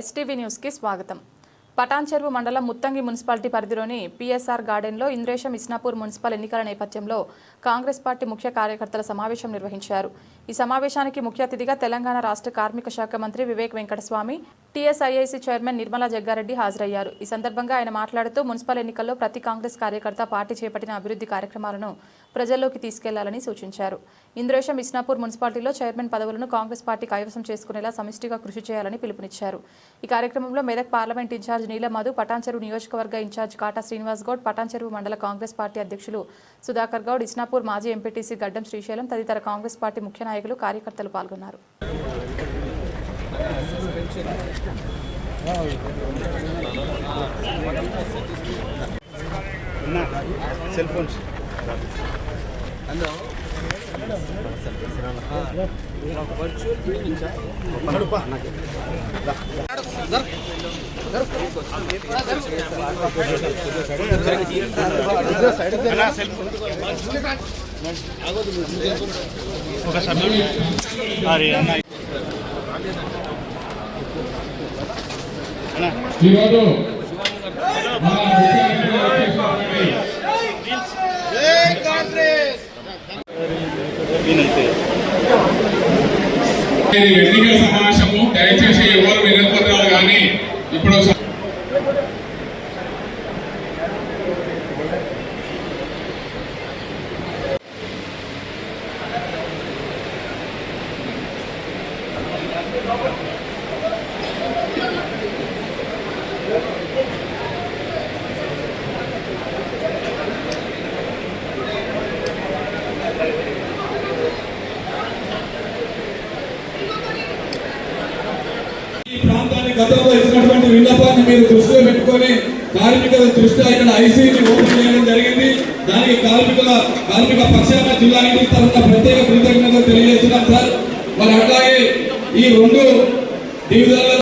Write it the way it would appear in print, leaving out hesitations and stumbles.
STV news కి స్వాగతం. పటాన్చెరువు మండలం ముత్తంగి మున్సిపాలిటీ పరిధిలోని పిఎస్ఆర్ గార్డెన్లో ఇంద్రేశం ఇస్నాపూర్ మున్సిపల్ ఎన్నికల నేపథ్యంలో కాంగ్రెస్ పార్టీ ముఖ్య కార్యకర్తల సమావేశం నిర్వహించారు. ఈ సమావేశానికి ముఖ్య అతిథిగా తెలంగాణ రాష్ట్ర కార్మిక శాఖ మంత్రి వివేక్ వెంకటస్వామి, టీఎస్ఐఐసి చైర్మన్ నిర్మలా జగ్గారెడ్డి హాజరయ్యారు. ఈ సందర్భంగా ఆయన మాట్లాడుతూ మున్సిపల్ ఎన్నికల్లో ప్రతి కాంగ్రెస్ కార్యకర్త పార్టీ చేపట్టిన అభివృద్ధి కార్యక్రమాలను ప్రజల్లోకి తీసుకెళ్లాలని సూచించారు. ఇంద్రేశం ఇస్నాపూర్ మున్సిపాలిటీలో చైర్మన్ పదవులను కాంగ్రెస్ పార్టీ కైవసం చేసుకునేలా సమిష్టిగా కృషి చేయాలని పిలుపునిచ్చారు. ఈ కార్యక్రమంలో మెదక్ పార్లమెంట్ ఇన్ఛార్జ్ నీలమధు, పటాన్చెరువు నియోజకవర్గ ఇన్ఛార్జ్ కాటా శ్రీనివాస్ గౌడ్, పటాన్చెరువు మండల కాంగ్రెస్ పార్టీ అధ్యక్షులు సుధాకర్ గౌడ్, ఇస్నాపూర్ మాజీ ఎంపీటీసీ గడ్డం శ్రీశైలం తదితర కాంగ్రెస్ పార్టీ ముఖ్య నాయకులు, కార్యకర్తలు పాల్గొన్నారు. ఎన్నికల సమావేశము దయచేసి ఎవరు వినపత్రాలు కానీ ఇప్పుడు గతంలో ఇచ్చినటువంటి విన్నపాన్ని మీరు దృష్టిలో పెట్టుకొని కార్మికుల దృష్ట్యా ఇక్కడ ఐసీని ఓపెన్ చేయడం జరిగింది. దానికి కార్మిక పక్షాన జిల్లా తరఫున ప్రత్యేక కృతజ్ఞతలు తెలియజేస్తున్నాం సార్. మరి అట్లాగే ఈ 2 డివిజన్ల